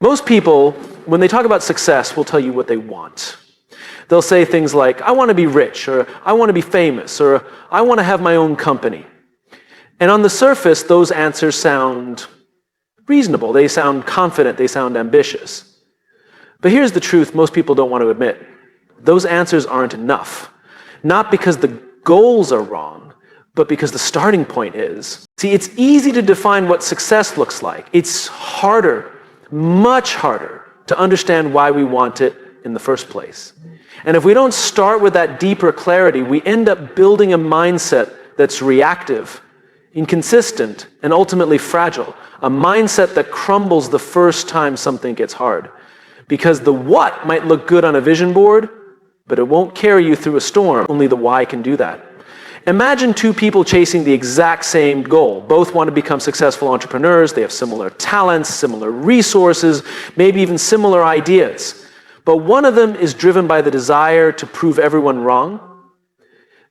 Most people, when they talk about success, will tell you what they want. They'll say things like, I want to be rich, or I want to be famous, or I want to have my own company. And on the surface, those answers sound reasonable. They sound confident. They sound ambitious. But here's the truth most people don't want to admit. Those answers aren't enough. Not because the goals are wrong, but because the starting point is. See, it's easy to define what success looks like. It's harder, much harder, to understand why we want it in the first place. And if we don't start with that deeper clarity, we end up building a mindset that's reactive, inconsistent, and ultimately fragile. A mindset that crumbles the first time something gets hard. Because the what might look good on a vision board, but it won't carry you through a storm. Only the why can do that. Imagine two people chasing the exact same goal. Both want to become successful entrepreneurs. They have similar talents, similar resources, maybe even similar ideas. But one of them is driven by the desire to prove everyone wrong.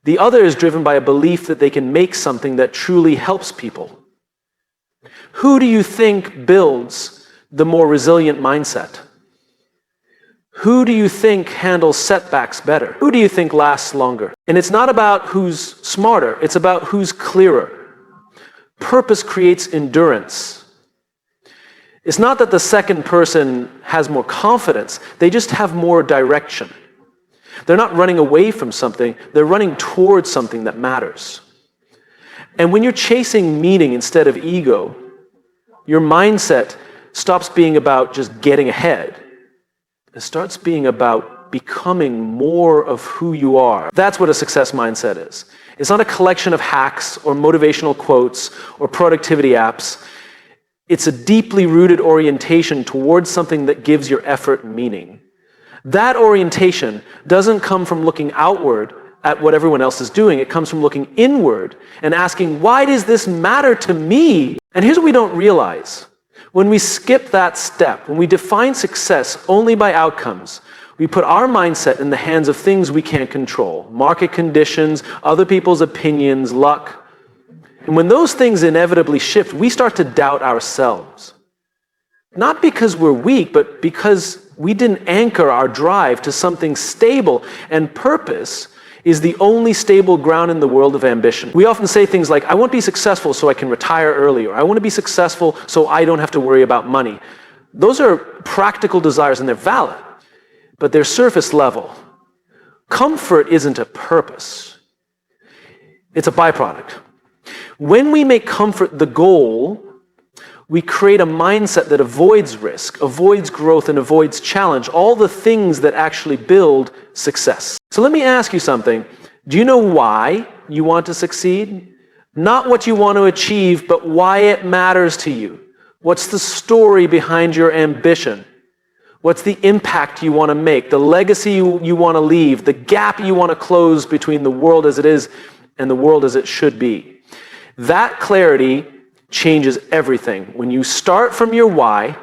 The other is driven by a belief that they can make something that truly helps people. Who do you think builds the more resilient mindset? Who do you think handles setbacks better? Who do you think lasts longer? And it's not about who's smarter, it's about who's clearer. Purpose creates endurance. It's not that the second person has more confidence, they just have more direction. They're not running away from something, they're running towards something that matters. And when you're chasing meaning instead of ego, your mindset stops being about just getting ahead. It starts being about becoming more of who you are. That's what a success mindset is. It's not a collection of hacks or motivational quotes or productivity apps. It's a deeply rooted orientation towards something that gives your effort meaning. That orientation doesn't come from looking outward at what everyone else is doing. It comes from looking inward and asking, why does this matter to me? And here's what we don't realize. When we skip that step, when we define success only by outcomes, we put our mindset in the hands of things we can't control. Market conditions, other people's opinions, luck. And when those things inevitably shift, we start to doubt ourselves. Not because we're weak, but because we didn't anchor our drive to something stable, and purpose is the only stable ground in the world of ambition. We often say things like, I want to be successful so I can retire early, or I want to be successful so I don't have to worry about money. Those are practical desires and they're valid, but they're surface level. Comfort isn't a purpose. It's a byproduct. When we make comfort the goal, we create a mindset that avoids risk, avoids growth, and avoids challenge, all the things that actually build success. So let me ask you something. Do you know why you want to succeed? Not what you want to achieve, but why it matters to you. What's the story behind your ambition? What's the impact you want to make, the legacy you want to leave, the gap you want to close between the world as it is and the world as it should be? That clarity changes everything. When you start from your why,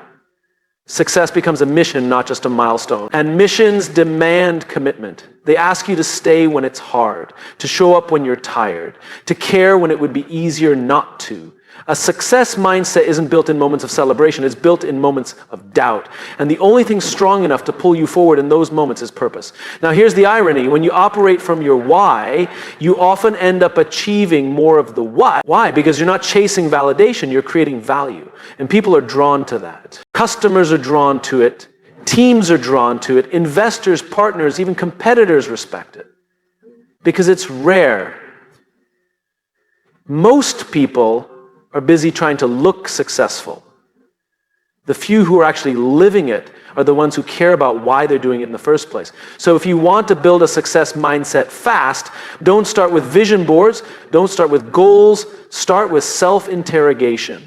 success becomes a mission, not just a milestone. And missions demand commitment. They ask you to stay when it's hard, to show up when you're tired, to care when it would be easier not to. A success mindset isn't built in moments of celebration, it's built in moments of doubt. And the only thing strong enough to pull you forward in those moments is purpose. Now here's the irony. When you operate from your why, you often end up achieving more of the what. Why? Because you're not chasing validation, you're creating value. And people are drawn to that. Customers are drawn to it. Teams are drawn to it. Investors, partners, even competitors respect it. Because it's rare. Most people are busy trying to look successful. The few who are actually living it are the ones who care about why they're doing it in the first place. So if you want to build a success mindset fast, don't start with vision boards, don't start with goals, start with self-interrogation.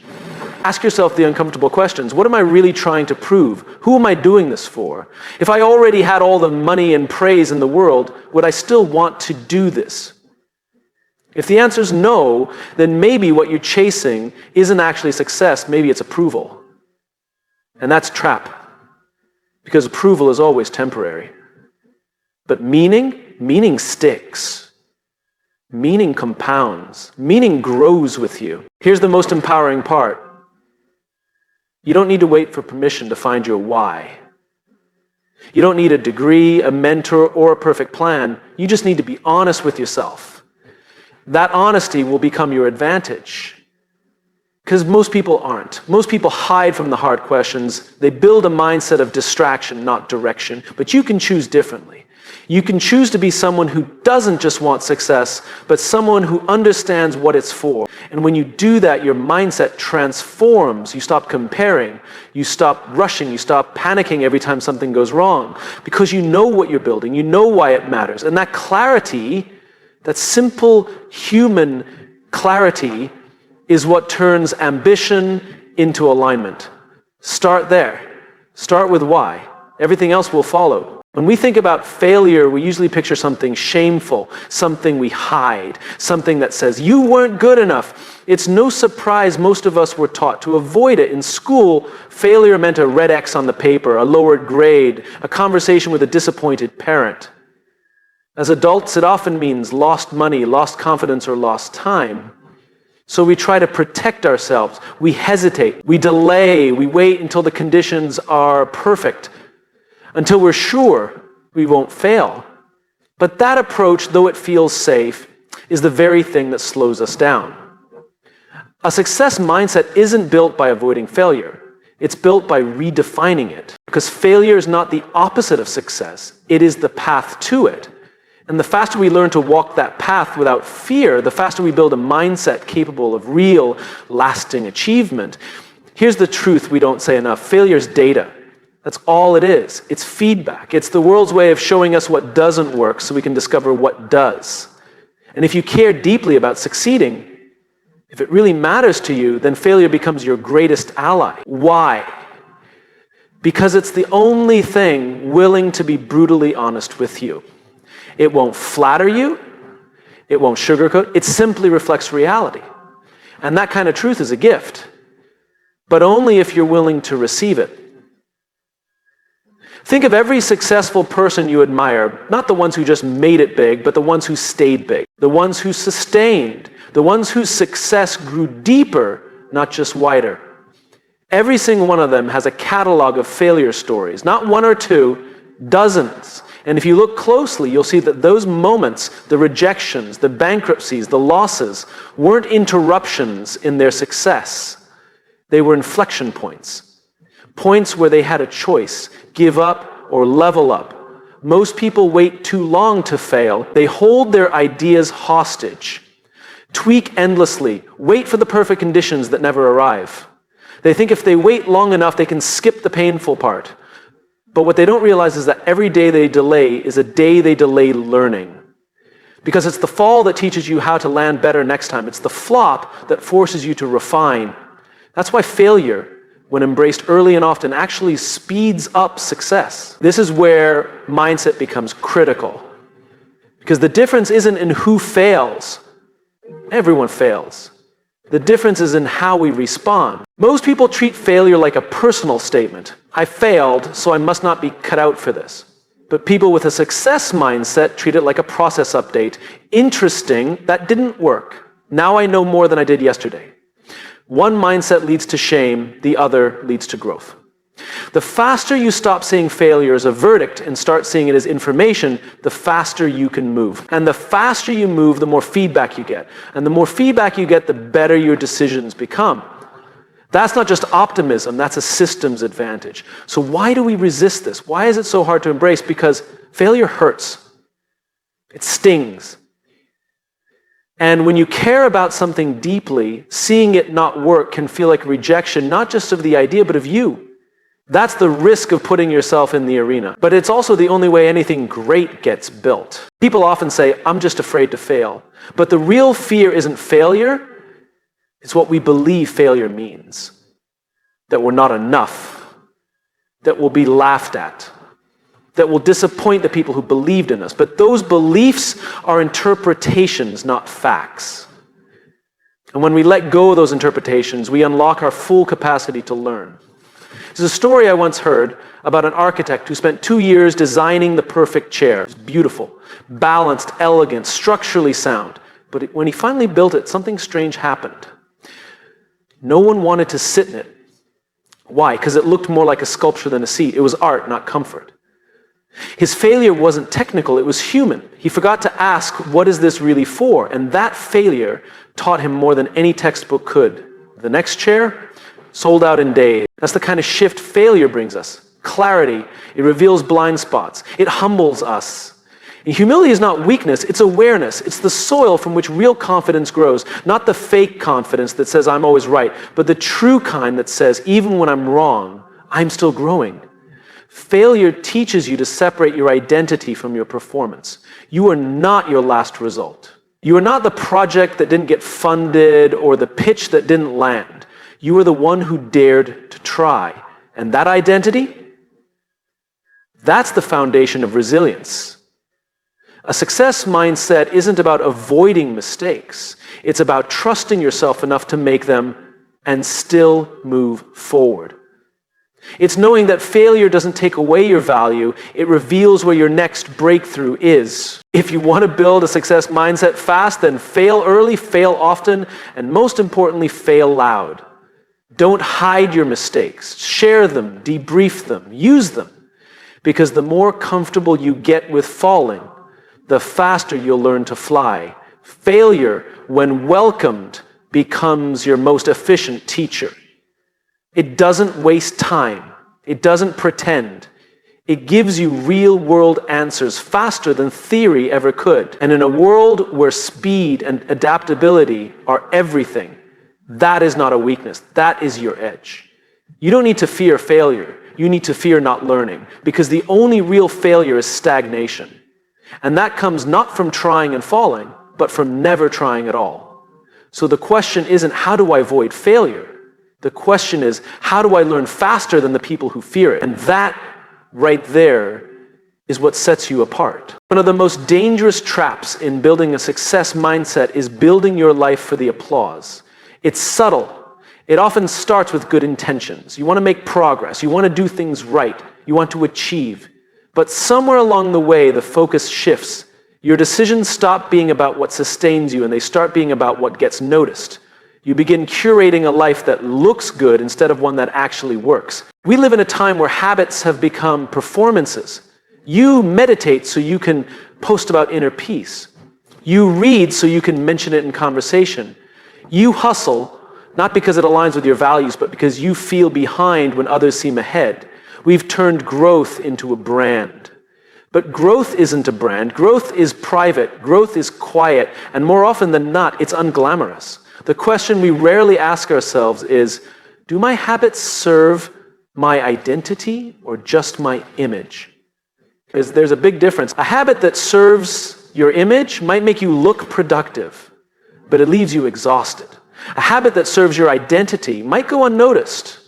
Ask yourself the uncomfortable questions. What am I really trying to prove? Who am I doing this for? If I already had all the money and praise in the world, would I still want to do this? If the answer is no, then maybe what you're chasing isn't actually success, maybe it's approval. And that's a trap, because approval is always temporary. But meaning sticks. Meaning compounds. Meaning grows with you. Here's the most empowering part. You don't need to wait for permission to find your why. You don't need a degree, a mentor, or a perfect plan. You just need to be honest with yourself. That honesty will become your advantage. Because most people aren't. Most people hide from the hard questions. They build a mindset of distraction, not direction. But you can choose differently. You can choose to be someone who doesn't just want success, but someone who understands what it's for. And when you do that, your mindset transforms. You stop comparing. You stop rushing. You stop panicking every time something goes wrong. Because you know what you're building. You know why it matters. And that clarity, that simple human clarity, is what turns ambition into alignment. Start there. Start with why. Everything else will follow. When we think about failure, we usually picture something shameful, something we hide, something that says, you weren't good enough. It's no surprise most of us were taught to avoid it. In school, failure meant a red X on the paper, a lowered grade, a conversation with a disappointed parent. As adults, it often means lost money, lost confidence, or lost time. So we try to protect ourselves. We hesitate. We delay. We wait until the conditions are perfect, until we're sure we won't fail. But that approach, though it feels safe, is the very thing that slows us down. A success mindset isn't built by avoiding failure. It's built by redefining it. Because failure is not the opposite of success. It is the path to it. And the faster we learn to walk that path without fear, the faster we build a mindset capable of real, lasting achievement. Here's the truth we don't say enough. Failure is data. That's all it is. It's feedback. It's the world's way of showing us what doesn't work so we can discover what does. And if you care deeply about succeeding, if it really matters to you, then failure becomes your greatest ally. Why? Because it's the only thing willing to be brutally honest with you. It won't flatter you. It won't sugarcoat. It simply reflects reality. And that kind of truth is a gift, but only if you're willing to receive it. Think of every successful person you admire, not the ones who just made it big, but the ones who stayed big, the ones who sustained, the ones whose success grew deeper, not just wider. Every single one of them has a catalog of failure stories, not one or two, dozens. And if you look closely, you'll see that those moments, the rejections, the bankruptcies, the losses, weren't interruptions in their success. They were inflection points. Points where they had a choice, give up or level up. Most people wait too long to fail. They hold their ideas hostage, tweak endlessly, wait for the perfect conditions that never arrive. They think if they wait long enough, they can skip the painful part. But what they don't realize is that every day they delay is a day they delay learning. Because it's the fall that teaches you how to land better next time. It's the flop that forces you to refine. That's why failure, when embraced early and often, actually speeds up success. This is where mindset becomes critical. Because the difference isn't in who fails. Everyone fails. The difference is in how we respond. Most people treat failure like a personal statement. I failed, so I must not be cut out for this. But people with a success mindset treat it like a process update. Interesting, that didn't work. Now I know more than I did yesterday. One mindset leads to shame, the other leads to growth. The faster you stop seeing failure as a verdict and start seeing it as information, the faster you can move. And the faster you move, the more feedback you get. And the more feedback you get, the better your decisions become. That's not just optimism, that's a systems advantage. So why do we resist this? Why is it so hard to embrace? Because failure hurts. It stings. And when you care about something deeply, seeing it not work can feel like rejection, not just of the idea, but of you. That's the risk of putting yourself in the arena. But it's also the only way anything great gets built. People often say, I'm just afraid to fail. But the real fear isn't failure, it's what we believe failure means. That we're not enough, that we'll be laughed at, that will disappoint the people who believed in us. But those beliefs are interpretations, not facts. And when we let go of those interpretations, we unlock our full capacity to learn. There's a story I once heard about an architect who spent 2 years designing the perfect chair. It's beautiful, balanced, elegant, structurally sound. But when he finally built it, something strange happened. No one wanted to sit in it. Why? Because it looked more like a sculpture than a seat. It was art, not comfort. His failure wasn't technical, it was human. He forgot to ask, what is this really for? And that failure taught him more than any textbook could. The next chair, sold out in days. That's the kind of shift failure brings us. Clarity. It reveals blind spots. It humbles us. And humility is not weakness, it's awareness. It's the soil from which real confidence grows. Not the fake confidence that says I'm always right, but the true kind that says even when I'm wrong, I'm still growing. Failure teaches you to separate your identity from your performance. You are not your last result. You are not the project that didn't get funded or the pitch that didn't land. You are the one who dared to try. And that identity, that's the foundation of resilience. A success mindset isn't about avoiding mistakes. It's about trusting yourself enough to make them and still move forward. It's knowing that failure doesn't take away your value, it reveals where your next breakthrough is. If you want to build a success mindset fast, then fail early, fail often, and most importantly, fail loud. Don't hide your mistakes. Share them, debrief them, use them. Because the more comfortable you get with falling, the faster you'll learn to fly. Failure, when welcomed, becomes your most efficient teacher. It doesn't waste time. It doesn't pretend. It gives you real-world answers faster than theory ever could. And in a world where speed and adaptability are everything, that is not a weakness. That is your edge. You don't need to fear failure. You need to fear not learning, because the only real failure is stagnation. And that comes not from trying and falling, but from never trying at all. So the question isn't, how do I avoid failure? The question is, how do I learn faster than the people who fear it? And that right there is what sets you apart. One of the most dangerous traps in building a success mindset is building your life for the applause. It's subtle. It often starts with good intentions. You want to make progress. You want to do things right. You want to achieve. But somewhere along the way, the focus shifts. Your decisions stop being about what sustains you, and they start being about what gets noticed. You begin curating a life that looks good instead of one that actually works. We live in a time where habits have become performances. You meditate so you can post about inner peace. You read so you can mention it in conversation. You hustle, not because it aligns with your values, but because you feel behind when others seem ahead. We've turned growth into a brand. But growth isn't a brand. Growth is private. Growth is quiet. And more often than not, it's unglamorous. The question we rarely ask ourselves is, do my habits serve my identity or just my image? Because there's a big difference. A habit that serves your image might make you look productive, but it leaves you exhausted. A habit that serves your identity might go unnoticed,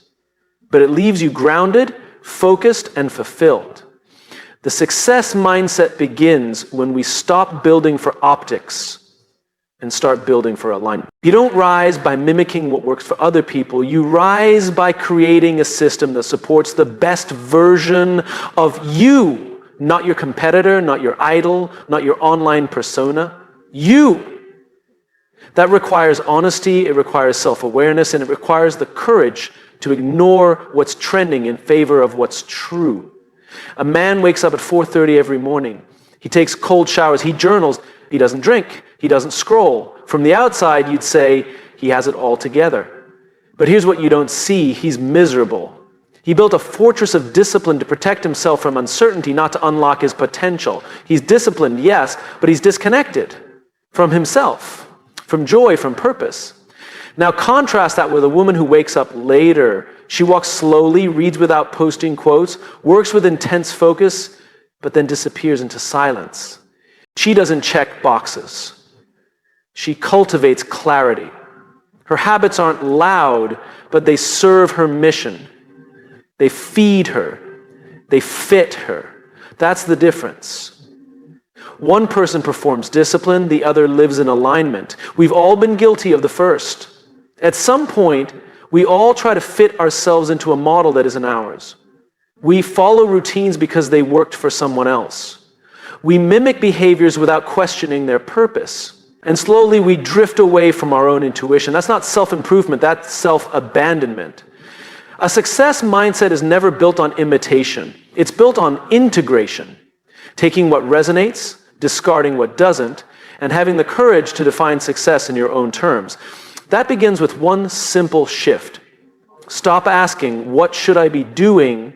but it leaves you grounded, focused, and fulfilled. The success mindset begins when we stop building for optics and start building for alignment. You don't rise by mimicking what works for other people. You rise by creating a system that supports the best version of you, not your competitor, not your idol, not your online persona. You. That requires honesty, it requires self-awareness, and it requires the courage to ignore what's trending in favor of what's true. A man wakes up at 4:30 every morning. He takes cold showers, he journals, he doesn't drink, he doesn't scroll. From the outside, you'd say he has it all together. But here's what you don't see, he's miserable. He built a fortress of discipline to protect himself from uncertainty, not to unlock his potential. He's disciplined, yes, but he's disconnected from himself, from joy, from purpose. Now contrast that with a woman who wakes up later. She walks slowly, reads without posting quotes, works with intense focus, but then disappears into silence. She doesn't check boxes. She cultivates clarity. Her habits aren't loud, but they serve her mission. They feed her. They fit her. That's the difference. One person performs discipline, the other lives in alignment. We've all been guilty of the first. At some point, we all try to fit ourselves into a model that isn't ours. We follow routines because they worked for someone else. We mimic behaviors without questioning their purpose. And slowly we drift away from our own intuition. That's not self-improvement, that's self-abandonment. A success mindset is never built on imitation. It's built on integration, taking what resonates, discarding what doesn't, and having the courage to define success in your own terms. That begins with one simple shift. Stop asking, what should I be doing?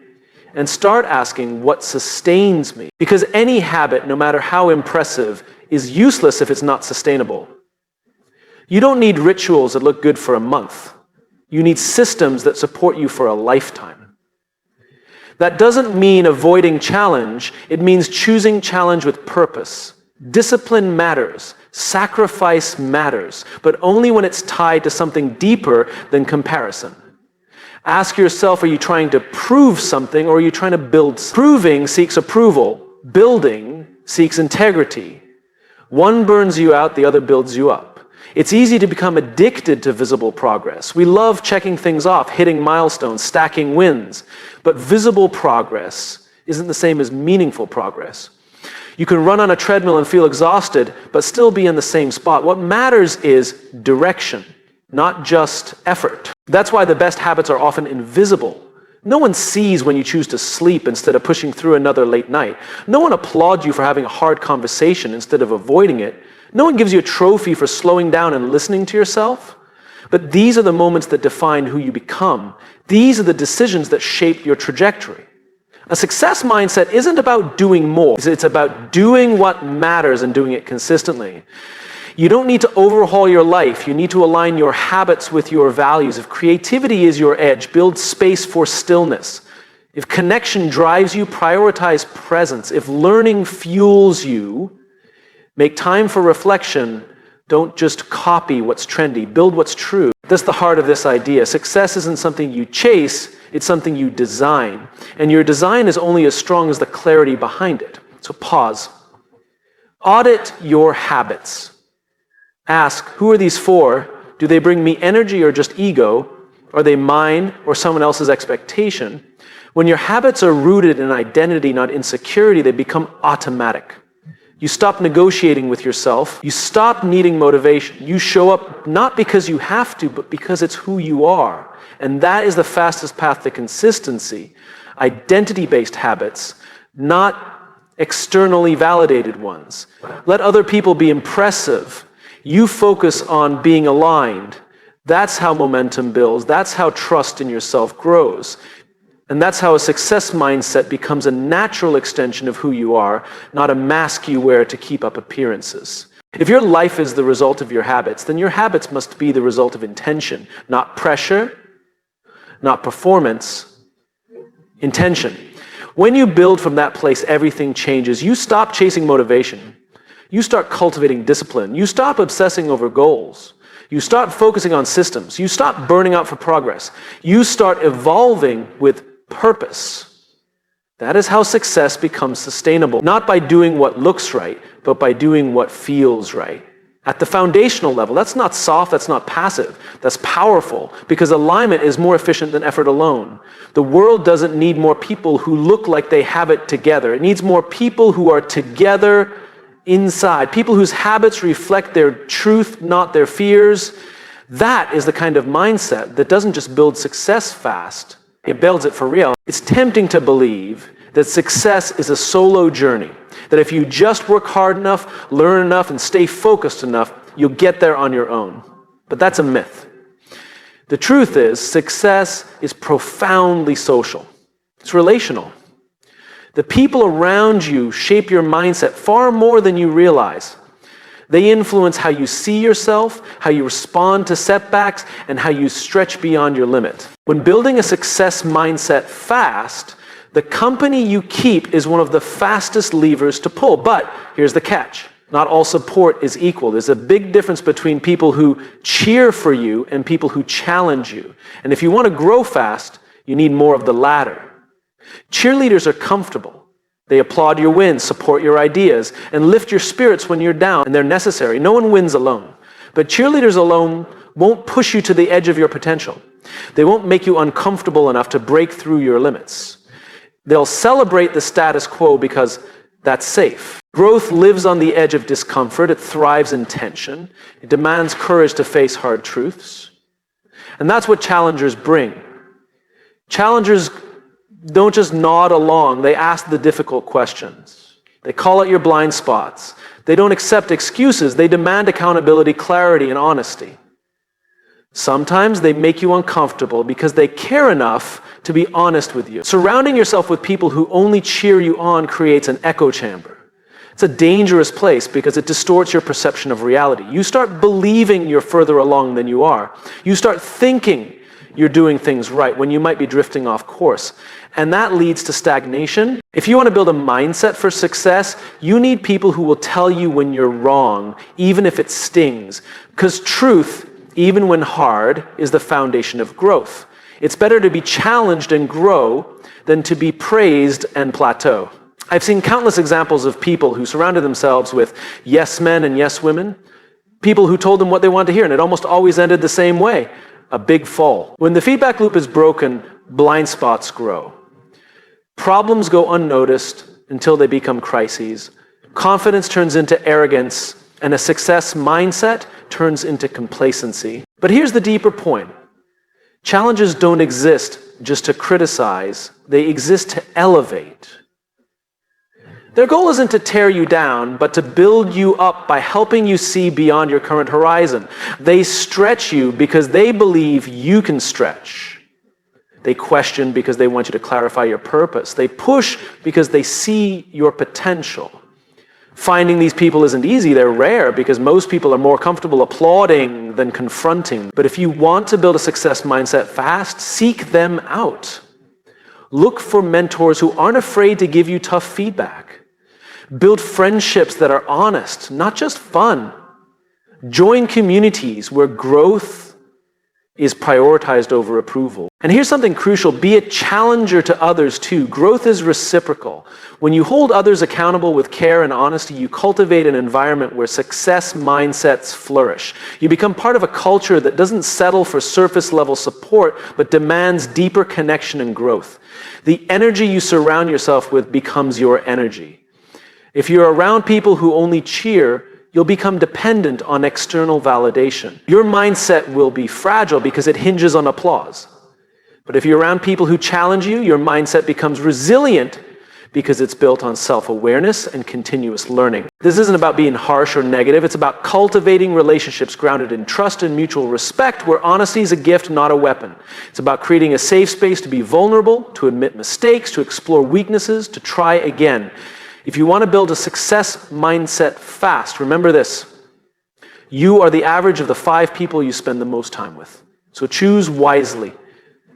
And start asking, what sustains me? Because any habit, no matter how impressive, is useless if it's not sustainable. You don't need rituals that look good for a month. You need systems that support you for a lifetime. That doesn't mean avoiding challenge. It means choosing challenge with purpose. Discipline matters. Sacrifice matters, but only when it's tied to something deeper than comparison. Ask yourself, are you trying to prove something or are you trying to build? Proving seeks approval. Building seeks integrity. One burns you out, the other builds you up. It's easy to become addicted to visible progress. We love checking things off, hitting milestones, stacking wins. But visible progress isn't the same as meaningful progress. You can run on a treadmill and feel exhausted, but still be in the same spot. What matters is direction, not just effort. That's why the best habits are often invisible. No one sees when you choose to sleep instead of pushing through another late night. No one applauds you for having a hard conversation instead of avoiding it. No one gives you a trophy for slowing down and listening to yourself. But these are the moments that define who you become. These are the decisions that shape your trajectory. A success mindset isn't about doing more. It's about doing what matters and doing it consistently. You don't need to overhaul your life. You need to align your habits with your values. If creativity is your edge, build space for stillness. If connection drives you, prioritize presence. If learning fuels you, make time for reflection. Don't just copy what's trendy. Build what's true. That's the heart of this idea. Success isn't something you chase. It's something you design. And your design is only as strong as the clarity behind it. So pause. Audit your habits. Ask, who are these for? Do they bring me energy or just ego? Are they mine or someone else's expectation? When your habits are rooted in identity, not insecurity, they become automatic. You stop negotiating with yourself. You stop needing motivation. You show up not because you have to, but because it's who you are. And that is the fastest path to consistency. Identity-based habits, not externally validated ones. Let other people be impressive. You focus on being aligned. That's how momentum builds. That's how trust in yourself grows. And that's how a success mindset becomes a natural extension of who you are, not a mask you wear to keep up appearances. If your life is the result of your habits, then your habits must be the result of intention, not pressure, not performance, intention. When you build from that place, everything changes. You stop chasing motivation. You start cultivating discipline. You stop obsessing over goals. You start focusing on systems. You stop burning out for progress. You start evolving with purpose. That is how success becomes sustainable. Not by doing what looks right, but by doing what feels right. At the foundational level, that's not soft, that's not passive. That's powerful, because alignment is more efficient than effort alone. The world doesn't need more people who look like they have it together. It needs more people who are together inside, people whose habits reflect their truth, not their fears. That is the kind of mindset that doesn't just build success fast, it builds it for real. It's tempting to believe that success is a solo journey, that if you just work hard enough, learn enough, and stay focused enough, you'll get there on your own. But that's a myth. The truth is, success is profoundly social. It's relational. The people around you shape your mindset far more than you realize. They influence how you see yourself, how you respond to setbacks, and how you stretch beyond your limit. When building a success mindset fast, the company you keep is one of the fastest levers to pull. But here's the catch. Not all support is equal. There's a big difference between people who cheer for you and people who challenge you. And if you want to grow fast, you need more of the latter. Cheerleaders are comfortable. They applaud your wins, support your ideas, and lift your spirits when you're down, and they're necessary. No one wins alone. But cheerleaders alone won't push you to the edge of your potential. They won't make you uncomfortable enough to break through your limits. They'll celebrate the status quo because that's safe. Growth lives on the edge of discomfort. It thrives in tension. It demands courage to face hard truths. And that's what challengers bring. Challengers don't just nod along, they ask the difficult questions. They call out your blind spots. They don't accept excuses. They demand accountability, clarity, and honesty. Sometimes they make you uncomfortable because they care enough to be honest with you. Surrounding yourself with people who only cheer you on creates an echo chamber. It's a dangerous place because it distorts your perception of reality. You start believing you're further along than you are. You start thinking you're doing things right when you might be drifting off course. And that leads to stagnation. If you want to build a mindset for success, you need people who will tell you when you're wrong, even if it stings. Because truth, even when hard, is the foundation of growth. It's better to be challenged and grow than to be praised and plateau. I've seen countless examples of people who surrounded themselves with yes men and yes women, people who told them what they wanted to hear, and it almost always ended the same way, a big fall. When the feedback loop is broken, blind spots grow. Problems go unnoticed until they become crises. Confidence turns into arrogance, and a success mindset turns into complacency. But here's the deeper point. Challenges don't exist just to criticize, they exist to elevate. Their goal isn't to tear you down, but to build you up by helping you see beyond your current horizon. They stretch you because they believe you can stretch. They question because they want you to clarify your purpose. They push because they see your potential. Finding these people isn't easy, they're rare because most people are more comfortable applauding than confronting. But if you want to build a success mindset fast, seek them out. Look for mentors who aren't afraid to give you tough feedback. Build friendships that are honest, not just fun. Join communities where growth is prioritized over approval. And here's something crucial, be a challenger to others too. Growth is reciprocal. When you hold others accountable with care and honesty, you cultivate an environment where success mindsets flourish. You become part of a culture that doesn't settle for surface level support, but demands deeper connection and growth. The energy you surround yourself with becomes your energy. If you're around people who only cheer, you'll become dependent on external validation. Your mindset will be fragile because it hinges on applause. But if you're around people who challenge you, your mindset becomes resilient because it's built on self-awareness and continuous learning. This isn't about being harsh or negative. It's about cultivating relationships grounded in trust and mutual respect, where honesty is a gift, not a weapon. It's about creating a safe space to be vulnerable, to admit mistakes, to explore weaknesses, to try again. If you want to build a success mindset fast, remember this. You are the average of the 5 people you spend the most time with. So choose wisely.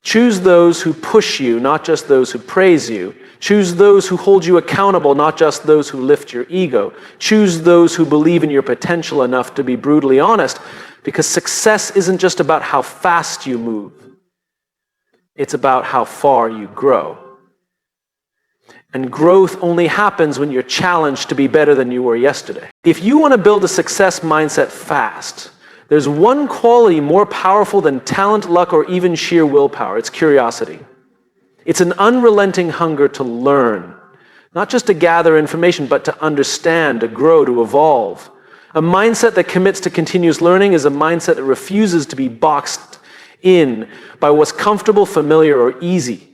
Choose those who push you, not just those who praise you. Choose those who hold you accountable, not just those who lift your ego. Choose those who believe in your potential enough to be brutally honest, because success isn't just about how fast you move. It's about how far you grow. And growth only happens when you're challenged to be better than you were yesterday. If you want to build a success mindset fast, there's one quality more powerful than talent, luck, or even sheer willpower. It's curiosity. It's an unrelenting hunger to learn, not just to gather information, but to understand, to grow, to evolve. A mindset that commits to continuous learning is a mindset that refuses to be boxed in by what's comfortable, familiar, or easy.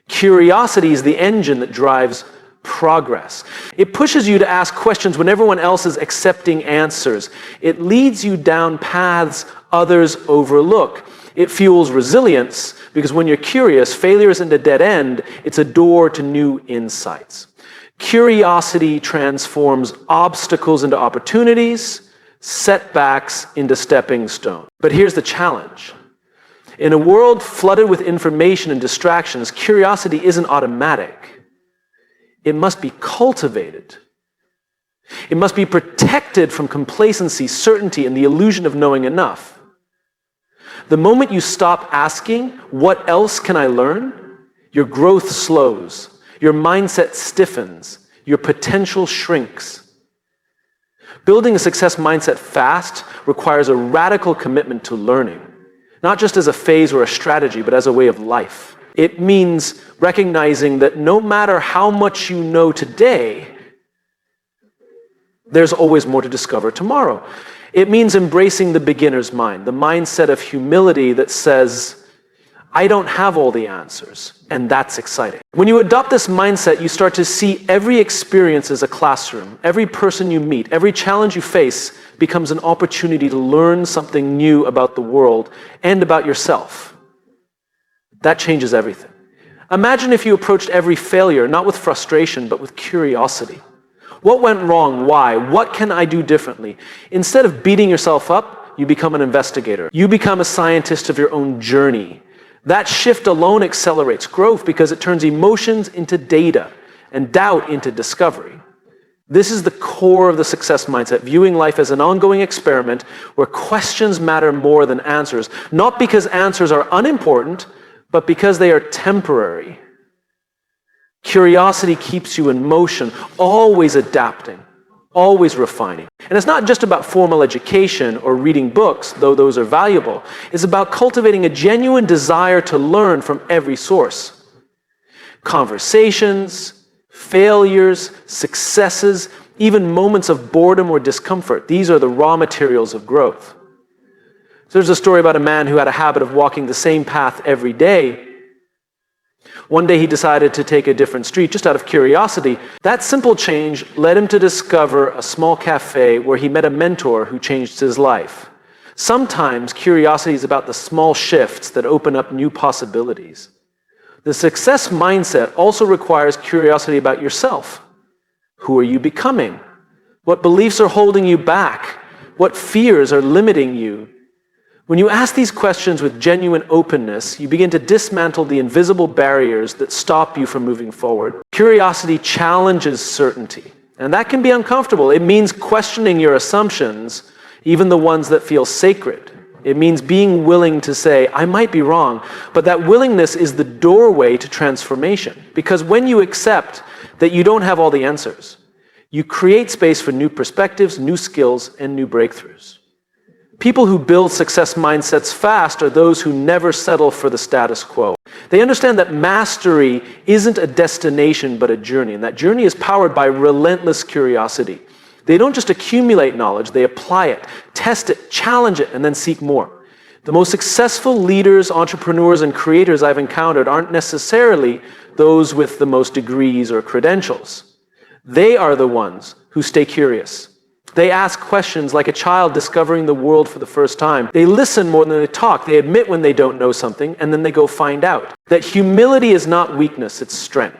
Curiosity is the engine that drives progress. It pushes you to ask questions when everyone else is accepting answers. It leads you down paths others overlook. It fuels resilience because when you're curious, failure isn't a dead end, it's a door to new insights. Curiosity transforms obstacles into opportunities, setbacks into stepping stones. But here's the challenge. In a world flooded with information and distractions, curiosity isn't automatic. It must be cultivated. It must be protected from complacency, certainty, and the illusion of knowing enough. The moment you stop asking, what else can I learn? Your growth slows. Your mindset stiffens. Your potential shrinks. Building a success mindset fast requires a radical commitment to learning. Not just as a phase or a strategy, but as a way of life. It means recognizing that no matter how much you know today, there's always more to discover tomorrow. It means embracing the beginner's mind, the mindset of humility that says, I don't have all the answers, and that's exciting. When you adopt this mindset, you start to see every experience as a classroom. Every person you meet, every challenge you face becomes an opportunity to learn something new about the world and about yourself. That changes everything. Imagine if you approached every failure not with frustration, but with curiosity. What went wrong? Why? What can I do differently? Instead of beating yourself up, you become an investigator. You become a scientist of your own journey. That shift alone accelerates growth because it turns emotions into data and doubt into discovery. This is the core of the success mindset, viewing life as an ongoing experiment where questions matter more than answers, not because answers are unimportant, but because they are temporary. Curiosity keeps you in motion, always adapting, always refining. And it's not just about formal education or reading books, though those are valuable. It's about cultivating a genuine desire to learn from every source. Conversations, failures, successes, even moments of boredom or discomfort. These are the raw materials of growth. So there's a story about a man who had a habit of walking the same path every day. One day he decided to take a different street just out of curiosity. That simple change led him to discover a small cafe where he met a mentor who changed his life. Sometimes curiosity is about the small shifts that open up new possibilities. The success mindset also requires curiosity about yourself. Who are you becoming? What beliefs are holding you back? What fears are limiting you? When you ask these questions with genuine openness, you begin to dismantle the invisible barriers that stop you from moving forward. Curiosity challenges certainty, and that can be uncomfortable. It means questioning your assumptions, even the ones that feel sacred. It means being willing to say, I might be wrong, but that willingness is the doorway to transformation. Because when you accept that you don't have all the answers, you create space for new perspectives, new skills, and new breakthroughs. People who build success mindsets fast are those who never settle for the status quo. They understand that mastery isn't a destination but a journey, and that journey is powered by relentless curiosity. They don't just accumulate knowledge, they apply it, test it, challenge it, and then seek more. The most successful leaders, entrepreneurs, and creators I've encountered aren't necessarily those with the most degrees or credentials. They are the ones who stay curious. They ask questions like a child discovering the world for the first time. They listen more than they talk. They admit when they don't know something, and then they go find out. That humility is not weakness, it's strength.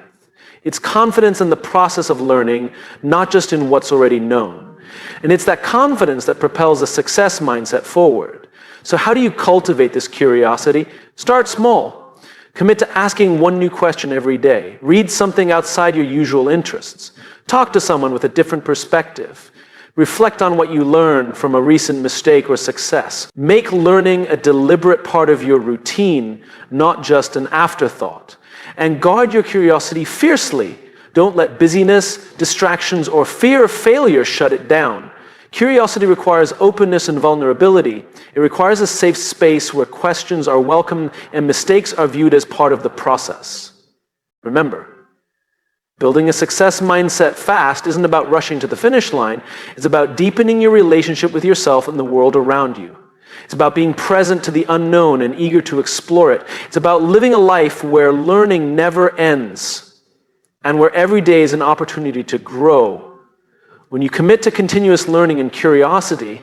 It's confidence in the process of learning, not just in what's already known. And it's that confidence that propels a success mindset forward. So how do you cultivate this curiosity? Start small. Commit to asking one new question every day. Read something outside your usual interests. Talk to someone with a different perspective. Reflect on what you learned from a recent mistake or success. Make learning a deliberate part of your routine, not just an afterthought. And guard your curiosity fiercely. Don't let busyness, distractions, or fear of failure shut it down. Curiosity requires openness and vulnerability. It requires a safe space where questions are welcome and mistakes are viewed as part of the process. Remember, building a success mindset fast isn't about rushing to the finish line. It's about deepening your relationship with yourself and the world around you. It's about being present to the unknown and eager to explore it. It's about living a life where learning never ends and where every day is an opportunity to grow. When you commit to continuous learning and curiosity,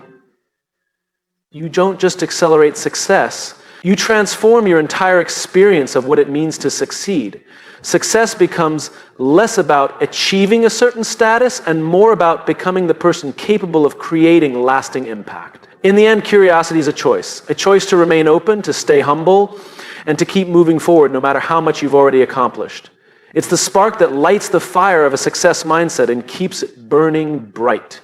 you don't just accelerate success. You transform your entire experience of what it means to succeed. Success becomes less about achieving a certain status and more about becoming the person capable of creating lasting impact. In the end, curiosity is a choice to remain open, to stay humble, and to keep moving forward no matter how much you've already accomplished. It's the spark that lights the fire of a success mindset and keeps it burning bright.